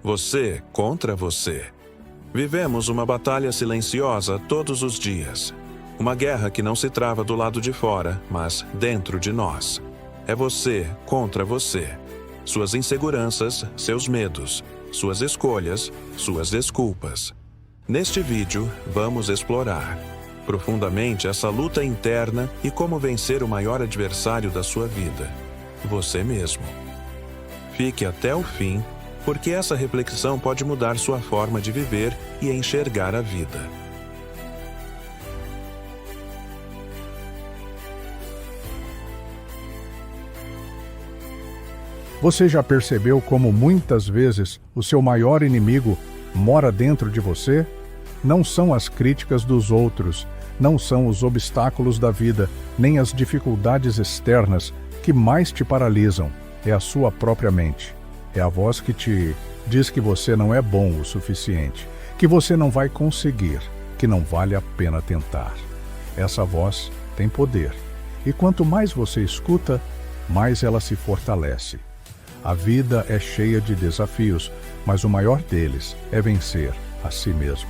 Você contra você. Vivemos uma batalha silenciosa todos os dias. Uma guerra que não se trava do lado de fora, mas dentro de nós. É você contra você. Suas inseguranças, seus medos, suas escolhas, suas desculpas. Neste vídeo, vamos explorar profundamente essa luta interna e como vencer o maior adversário da sua vida, você mesmo. Fique até o fim, porque essa reflexão pode mudar sua forma de viver e enxergar a vida. Você já percebeu como muitas vezes o seu maior inimigo mora dentro de você? Não são as críticas dos outros, não são os obstáculos da vida, nem as dificuldades externas que mais te paralisam. É a sua própria mente. É a voz que te diz que você não é bom o suficiente, que você não vai conseguir, que não vale a pena tentar. Essa voz tem poder. E quanto mais você escuta, mais ela se fortalece. A vida é cheia de desafios, mas o maior deles é vencer a si mesmo.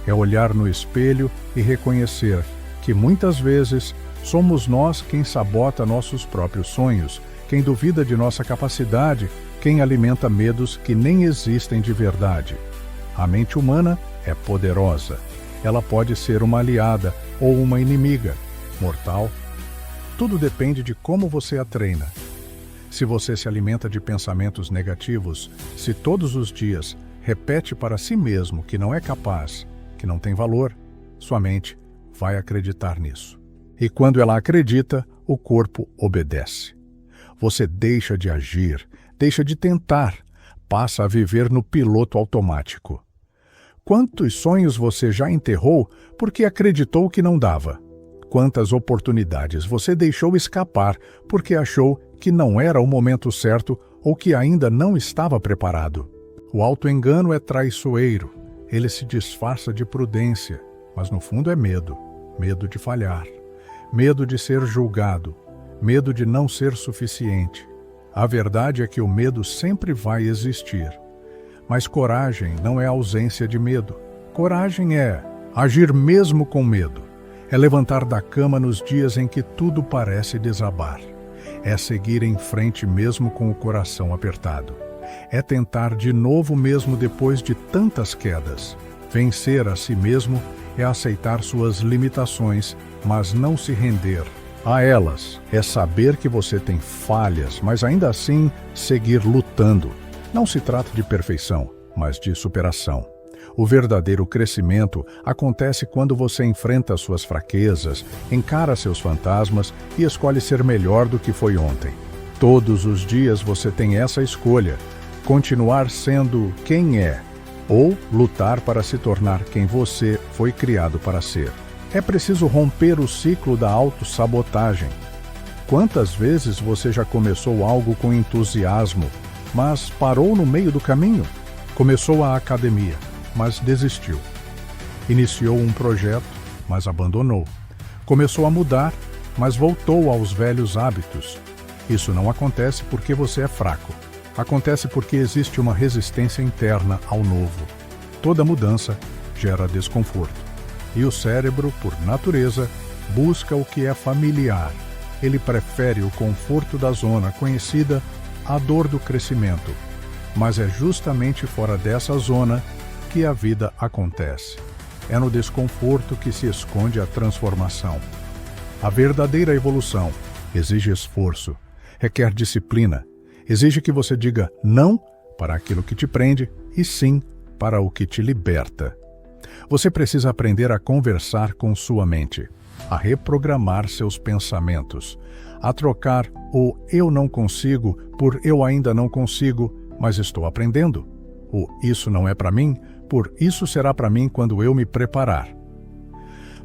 É olhar no espelho e reconhecer que muitas vezes somos nós quem sabota nossos próprios sonhos, quem duvida de nossa capacidade, quem alimenta medos que nem existem de verdade. A mente humana é poderosa. Ela pode ser uma aliada ou uma inimiga, mortal. Tudo depende de como você a treina. Se você se alimenta de pensamentos negativos, se todos os dias repete para si mesmo que não é capaz, que não tem valor, sua mente vai acreditar nisso. E quando ela acredita, o corpo obedece. Você deixa de agir, deixa de tentar, passa a viver no piloto automático. Quantos sonhos você já enterrou porque acreditou que não dava? Quantas oportunidades você deixou escapar porque achou que não era o momento certo ou que ainda não estava preparado? O autoengano é traiçoeiro. Ele se disfarça de prudência, mas no fundo é medo. Medo de falhar. Medo de ser julgado. Medo de não ser suficiente. A verdade é que o medo sempre vai existir. Mas coragem não é ausência de medo. Coragem é agir mesmo com medo. É levantar da cama nos dias em que tudo parece desabar. É seguir em frente mesmo com o coração apertado. É tentar de novo mesmo depois de tantas quedas. Vencer a si mesmo é aceitar suas limitações, mas não se render a elas. É saber que você tem falhas, mas ainda assim seguir lutando. Não se trata de perfeição, mas de superação. O verdadeiro crescimento acontece quando você enfrenta suas fraquezas, encara seus fantasmas e escolhe ser melhor do que foi ontem. Todos os dias você tem essa escolha: continuar sendo quem é, ou lutar para se tornar quem você foi criado para ser. É preciso romper o ciclo da autossabotagem. Quantas vezes você já começou algo com entusiasmo, mas parou no meio do caminho? Começou a academia, mas desistiu. Iniciou um projeto, mas abandonou. Começou a mudar, mas voltou aos velhos hábitos. Isso não acontece porque você é fraco. Acontece porque existe uma resistência interna ao novo. Toda mudança gera desconforto. E o cérebro, por natureza, busca o que é familiar. Ele prefere o conforto da zona conhecida à dor do crescimento. Mas é justamente fora dessa zona que a vida acontece. É no desconforto que se esconde a transformação. A verdadeira evolução exige esforço, requer disciplina, exige que você diga não para aquilo que te prende e sim para o que te liberta. Você precisa aprender a conversar com sua mente, a reprogramar seus pensamentos, a trocar o eu não consigo por eu ainda não consigo, mas estou aprendendo. O isso não é para mim, por isso será para mim quando eu me preparar.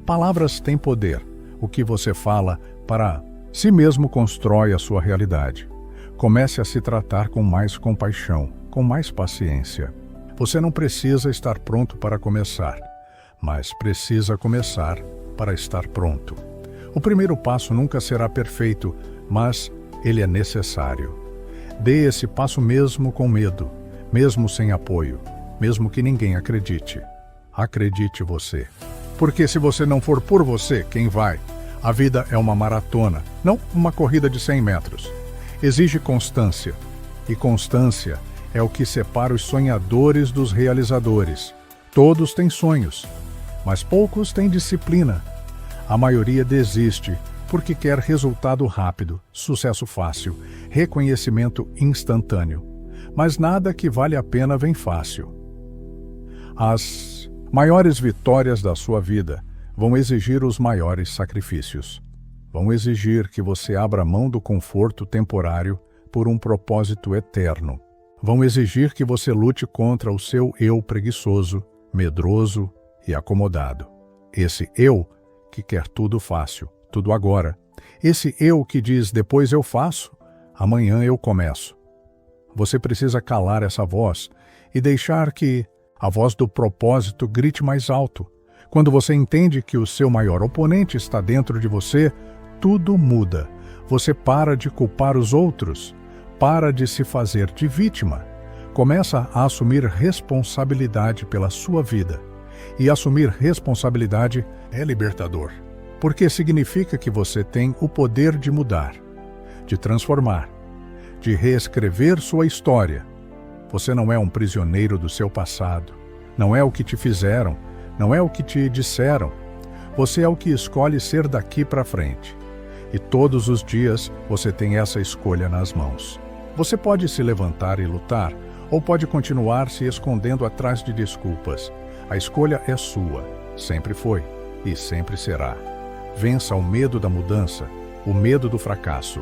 Palavras têm poder. O que você fala para si mesmo constrói a sua realidade. Comece a se tratar com mais compaixão, com mais paciência. Você não precisa estar pronto para começar, mas precisa começar para estar pronto. O primeiro passo nunca será perfeito, mas ele é necessário. Dê esse passo mesmo com medo, mesmo sem apoio, mesmo que ninguém acredite. Acredite você. Porque se você não for por você, quem vai? A vida é uma maratona, não uma corrida de 100 metros. Exige constância. E constância é o que separa os sonhadores dos realizadores. Todos têm sonhos, mas poucos têm disciplina. A maioria desiste porque quer resultado rápido, sucesso fácil, reconhecimento instantâneo. Mas nada que vale a pena vem fácil. As maiores vitórias da sua vida vão exigir os maiores sacrifícios. Vão exigir que você abra mão do conforto temporário por um propósito eterno. Vão exigir que você lute contra o seu eu preguiçoso, medroso e acomodado. Esse eu que quer tudo fácil, tudo agora. Esse eu que diz depois eu faço, amanhã eu começo. Você precisa calar essa voz e deixar que a voz do propósito grite mais alto. Quando você entende que o seu maior oponente está dentro de você, tudo muda. Você para de culpar os outros, para de se fazer de vítima. Começa a assumir responsabilidade pela sua vida. E assumir responsabilidade é libertador, porque significa que você tem o poder de mudar, de transformar, de reescrever sua história. Você não é um prisioneiro do seu passado, não é o que te fizeram, não é o que te disseram. Você é o que escolhe ser daqui para frente. E todos os dias você tem essa escolha nas mãos. Você pode se levantar e lutar, ou pode continuar se escondendo atrás de desculpas. A escolha é sua, sempre foi e sempre será. Vença o medo da mudança, o medo do fracasso,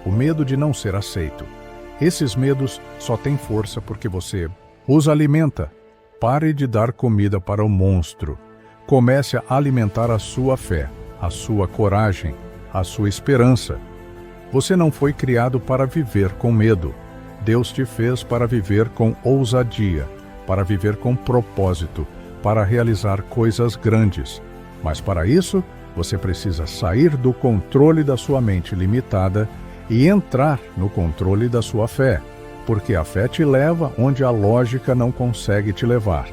o medo de não ser aceito. Esses medos só têm força porque você os alimenta. Pare de dar comida para o monstro. Comece a alimentar a sua fé, a sua coragem, a sua esperança. Você não foi criado para viver com medo. Deus te fez para viver com ousadia, para viver com propósito, para realizar coisas grandes. Mas para isso, você precisa sair do controle da sua mente limitada e entrar no controle da sua fé, porque a fé te leva onde a lógica não consegue te levar.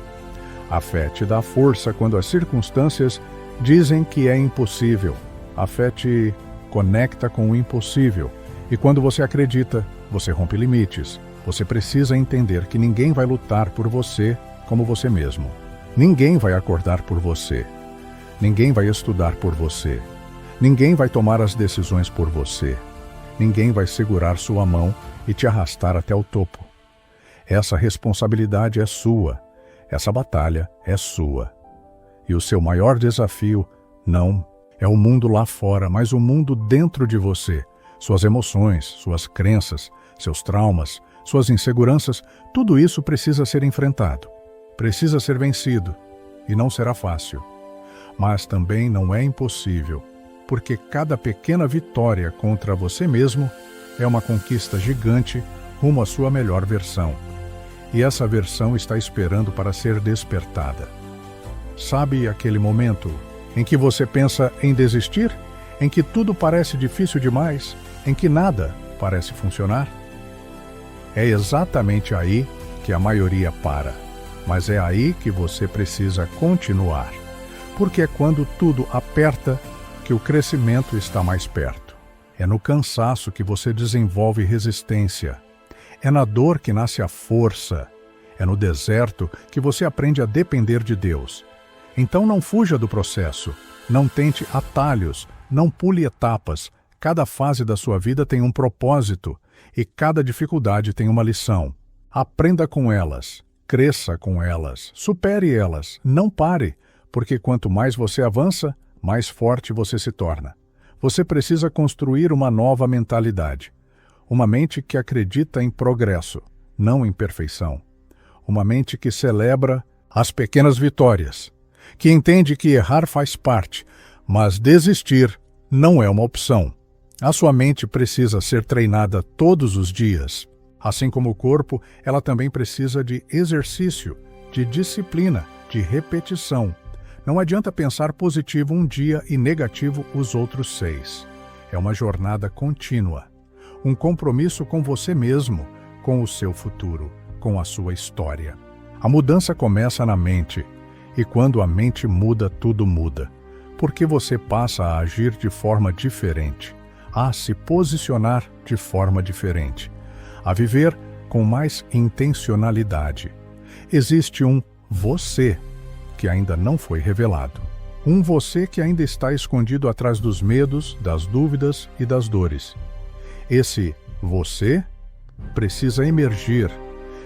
A fé te dá força quando as circunstâncias dizem que é impossível. A fé te conecta com o impossível. E quando você acredita, você rompe limites. Você precisa entender que ninguém vai lutar por você como você mesmo. Ninguém vai acordar por você. Ninguém vai estudar por você. Ninguém vai tomar as decisões por você. Ninguém vai segurar sua mão e te arrastar até o topo. Essa responsabilidade é sua. Essa batalha é sua. E o seu maior desafio não é o mundo lá fora, mas o mundo dentro de você. Suas emoções, suas crenças, seus traumas, suas inseguranças, tudo isso precisa ser enfrentado. Precisa ser vencido. E não será fácil. Mas também não é impossível, porque cada pequena vitória contra você mesmo é uma conquista gigante rumo à sua melhor versão. E essa versão está esperando para ser despertada. Sabe aquele momento em que você pensa em desistir? Em que tudo parece difícil demais? Em que nada parece funcionar? É exatamente aí que a maioria para. Mas é aí que você precisa continuar. Porque é quando tudo aperta que o crescimento está mais perto. É no cansaço que você desenvolve resistência. É na dor que nasce a força. É no deserto que você aprende a depender de Deus. Então não fuja do processo. Não tente atalhos. Não pule etapas. Cada fase da sua vida tem um propósito. E cada dificuldade tem uma lição. Aprenda com elas. Cresça com elas. Supere elas. Não pare. Porque quanto mais você avança, mais forte você se torna. Você precisa construir uma nova mentalidade. Uma mente que acredita em progresso, não em perfeição. Uma mente que celebra as pequenas vitórias. Que entende que errar faz parte, mas desistir não é uma opção. A sua mente precisa ser treinada todos os dias. Assim como o corpo, ela também precisa de exercício, de disciplina, de repetição. Não adianta pensar positivo um dia e negativo os outros 6. É uma jornada contínua. Um compromisso com você mesmo, com o seu futuro, com a sua história. A mudança começa na mente, e quando a mente muda, tudo muda, porque você passa a agir de forma diferente, a se posicionar de forma diferente, a viver com mais intencionalidade. Existe um você que ainda não foi revelado. Um você que ainda está escondido atrás dos medos, das dúvidas e das dores. Esse você precisa emergir,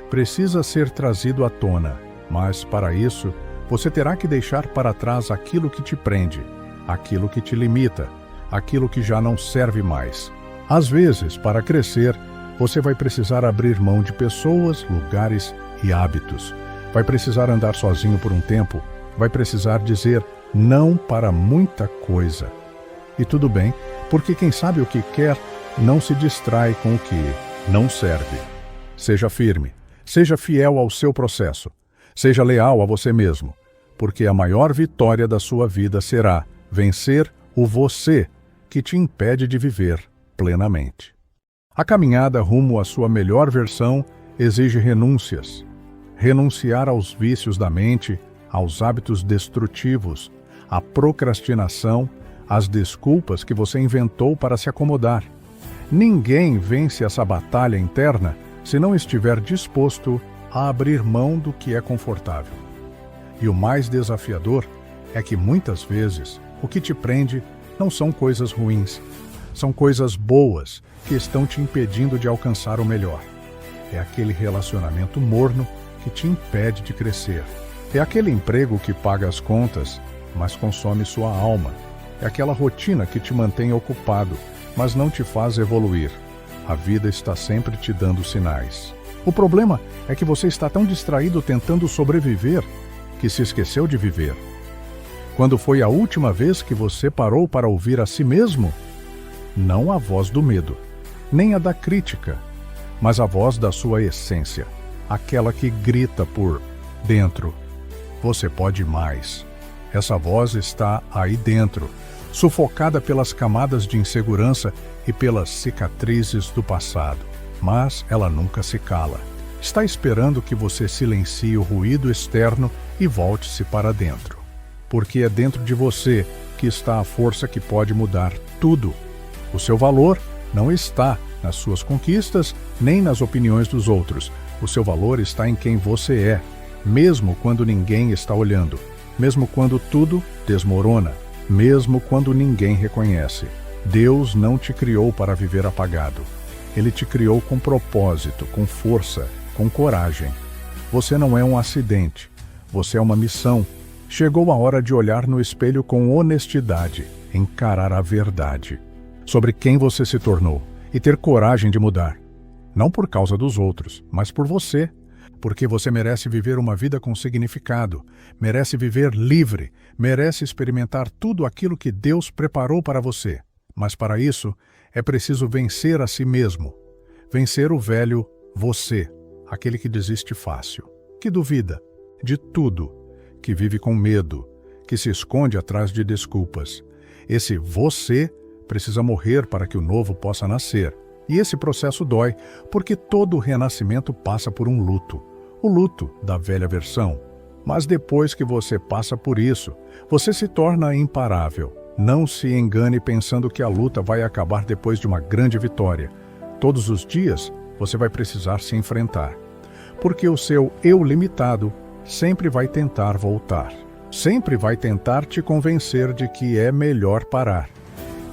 precisa ser trazido à tona, mas para isso você terá que deixar para trás aquilo que te prende, aquilo que te limita, aquilo que já não serve mais. Às vezes, para crescer, você vai precisar abrir mão de pessoas, lugares e hábitos. Vai precisar andar sozinho por um tempo, vai precisar dizer não para muita coisa. E tudo bem, porque quem sabe o que quer não se distrai com o que não serve. Seja firme, seja fiel ao seu processo, seja leal a você mesmo, porque a maior vitória da sua vida será vencer o você que te impede de viver plenamente. A caminhada rumo à sua melhor versão exige renúncias. Renunciar aos vícios da mente, aos hábitos destrutivos, à procrastinação, às desculpas que você inventou para se acomodar. Ninguém vence essa batalha interna se não estiver disposto a abrir mão do que é confortável. E o mais desafiador é que muitas vezes o que te prende não são coisas ruins, são coisas boas que estão te impedindo de alcançar o melhor. É aquele relacionamento morno que te impede de crescer. É aquele emprego que paga as contas, mas consome sua alma. É aquela rotina que te mantém ocupado, mas não te faz evoluir. A vida está sempre te dando sinais. O problema é que você está tão distraído tentando sobreviver que se esqueceu de viver. Quando foi a última vez que você parou para ouvir a si mesmo? Não a voz do medo, nem a da crítica, mas a voz da sua essência, aquela que grita por dentro. Você pode mais. Essa voz está aí dentro, sufocada pelas camadas de insegurança e pelas cicatrizes do passado. Mas ela nunca se cala. Está esperando que você silencie o ruído externo e volte-se para dentro. Porque é dentro de você que está a força que pode mudar tudo. O seu valor não está nas suas conquistas nem nas opiniões dos outros. O seu valor está em quem você é, mesmo quando ninguém está olhando, mesmo quando tudo desmorona, mesmo quando ninguém reconhece. Deus não te criou para viver apagado. Ele te criou com propósito, com força, com coragem. Você não é um acidente. Você é uma missão. Chegou a hora de olhar no espelho com honestidade, encarar a verdade sobre quem você se tornou e ter coragem de mudar. Não por causa dos outros, mas por você. Porque você merece viver uma vida com significado, merece viver livre, merece experimentar tudo aquilo que Deus preparou para você. Mas para isso, é preciso vencer a si mesmo. Vencer o velho você, aquele que desiste fácil, que duvida de tudo, que vive com medo, que se esconde atrás de desculpas. Esse você precisa morrer para que o novo possa nascer. E esse processo dói, porque todo renascimento passa por um luto. O luto da velha versão. Mas depois que você passa por isso, você se torna imparável. Não se engane pensando que a luta vai acabar depois de uma grande vitória. Todos os dias, você vai precisar se enfrentar. Porque o seu eu limitado sempre vai tentar voltar. Sempre vai tentar te convencer de que é melhor parar.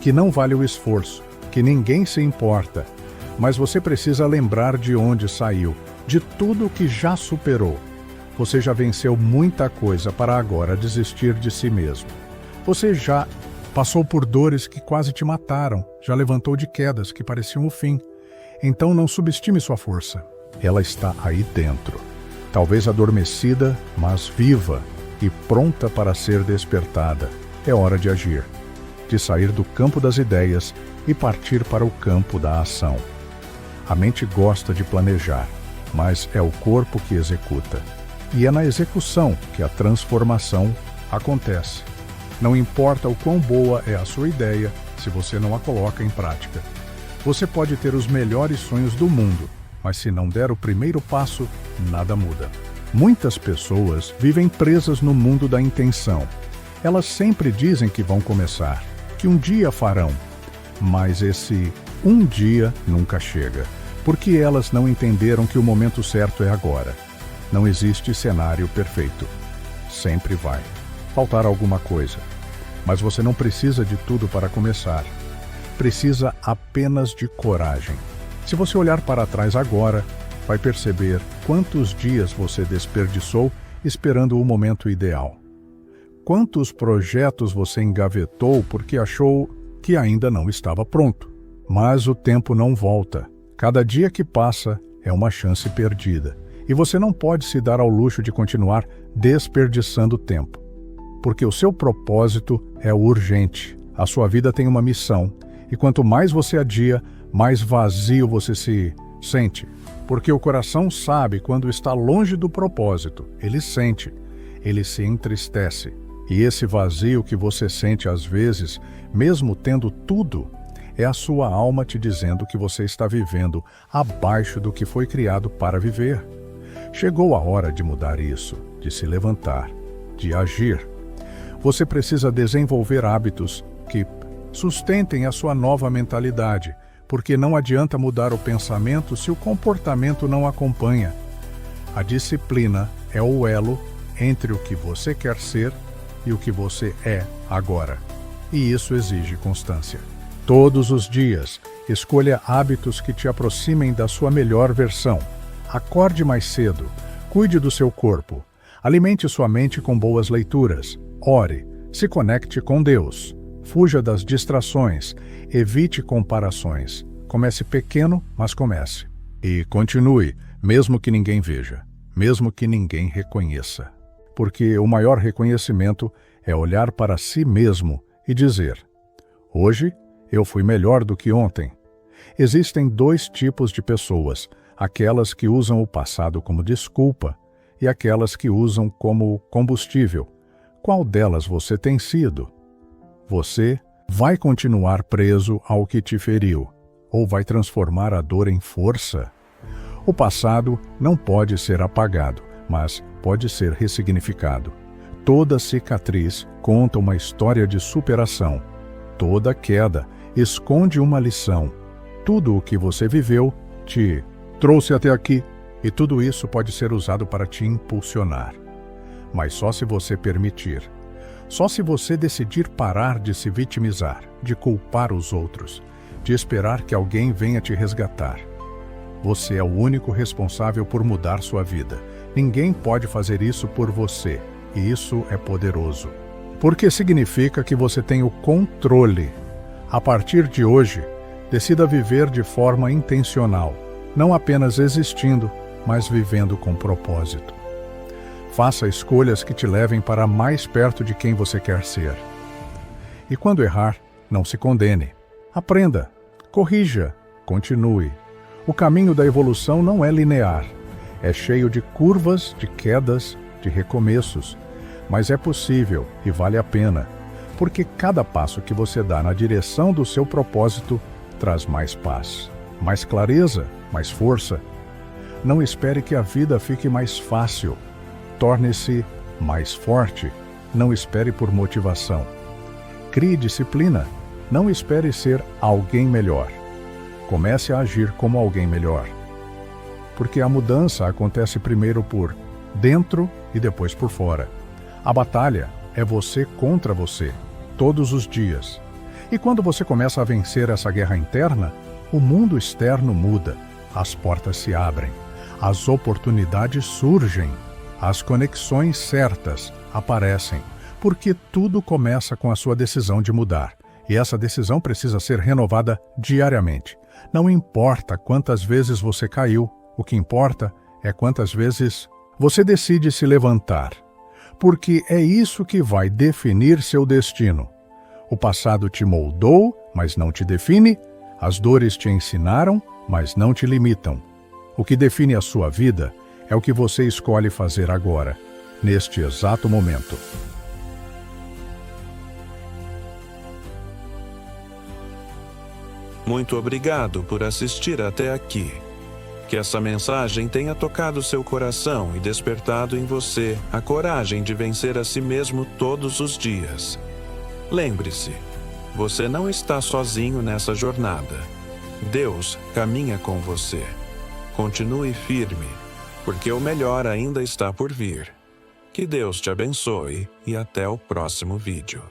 Que não vale o esforço, que ninguém se importa. Mas você precisa lembrar de onde saiu, de tudo que já superou. Você já venceu muita coisa para agora desistir de si mesmo. Você já passou por dores que quase te mataram, já levantou de quedas que pareciam o fim. Então não subestime sua força. Ela está aí dentro. Talvez adormecida, mas viva e pronta para ser despertada. É hora de agir, de sair do campo das ideias e partir para o campo da ação. A mente gosta de planejar, mas é o corpo que executa. E é na execução que a transformação acontece. Não importa o quão boa é a sua ideia, se você não a coloca em prática. Você pode ter os melhores sonhos do mundo, mas se não der o primeiro passo, nada muda. Muitas pessoas vivem presas no mundo da intenção. Elas sempre dizem que vão começar, que um dia farão, mas esse um dia nunca chega, porque elas não entenderam que o momento certo é agora. Não existe cenário perfeito. Sempre vai faltar alguma coisa. Mas você não precisa de tudo para começar. Precisa apenas de coragem. Se você olhar para trás agora, vai perceber quantos dias você desperdiçou esperando o momento ideal. Quantos projetos você engavetou porque achou que ainda não estava pronto. Mas o tempo não volta. Cada dia que passa é uma chance perdida. E você não pode se dar ao luxo de continuar desperdiçando tempo. Porque o seu propósito é urgente. A sua vida tem uma missão. E quanto mais você adia, mais vazio você se sente. Porque o coração sabe quando está longe do propósito. Ele sente. Ele se entristece. E esse vazio que você sente às vezes, mesmo tendo tudo, é a sua alma te dizendo que você está vivendo abaixo do que foi criado para viver. Chegou a hora de mudar isso, de se levantar, de agir. Você precisa desenvolver hábitos que sustentem a sua nova mentalidade, porque não adianta mudar o pensamento se o comportamento não acompanha. A disciplina é o elo entre o que você quer ser e o que você é agora. E isso exige constância. Todos os dias, escolha hábitos que te aproximem da sua melhor versão. Acorde mais cedo, cuide do seu corpo, alimente sua mente com boas leituras, ore, se conecte com Deus, fuja das distrações, evite comparações. Comece pequeno, mas comece. E continue, mesmo que ninguém veja, mesmo que ninguém reconheça. Porque o maior reconhecimento é olhar para si mesmo e dizer: hoje eu fui melhor do que ontem. Existem dois tipos de pessoas: aquelas que usam o passado como desculpa e aquelas que usam como combustível. Qual delas você tem sido? Você vai continuar preso ao que te feriu, ou vai transformar a dor em força? O passado não pode ser apagado, mas pode ser ressignificado. Toda cicatriz conta uma história de superação. Toda queda esconde uma lição. Tudo o que você viveu te trouxe até aqui, e tudo isso pode ser usado para te impulsionar. Mas só se você permitir. Só se você decidir parar de se vitimizar, de culpar os outros, de esperar que alguém venha te resgatar. Você é o único responsável por mudar sua vida. Ninguém pode fazer isso por você, e isso é poderoso. Porque significa que você tem o controle. A partir de hoje, decida viver de forma intencional, não apenas existindo, mas vivendo com propósito. Faça escolhas que te levem para mais perto de quem você quer ser. E quando errar, não se condene. Aprenda, corrija, continue. O caminho da evolução não é linear. É cheio de curvas, de quedas, de recomeços. Mas é possível e vale a pena, porque cada passo que você dá na direção do seu propósito traz mais paz, mais clareza, mais força. Não espere que a vida fique mais fácil. Torne-se mais forte. Não espere por motivação. Crie disciplina. Não espere ser alguém melhor. Comece a agir como alguém melhor. Porque a mudança acontece primeiro por dentro e depois por fora. A batalha é você contra você, todos os dias. E quando você começa a vencer essa guerra interna, o mundo externo muda, as portas se abrem, as oportunidades surgem, as conexões certas aparecem, porque tudo começa com a sua decisão de mudar. E essa decisão precisa ser renovada diariamente. Não importa quantas vezes você caiu, o que importa é quantas vezes você decide se levantar. Porque é isso que vai definir seu destino. O passado te moldou, mas não te define. As dores te ensinaram, mas não te limitam. O que define a sua vida é o que você escolhe fazer agora, neste exato momento. Muito obrigado por assistir até aqui. Que essa mensagem tenha tocado seu coração e despertado em você a coragem de vencer a si mesmo todos os dias. Lembre-se, você não está sozinho nessa jornada. Deus caminha com você. Continue firme, porque o melhor ainda está por vir. Que Deus te abençoe e até o próximo vídeo.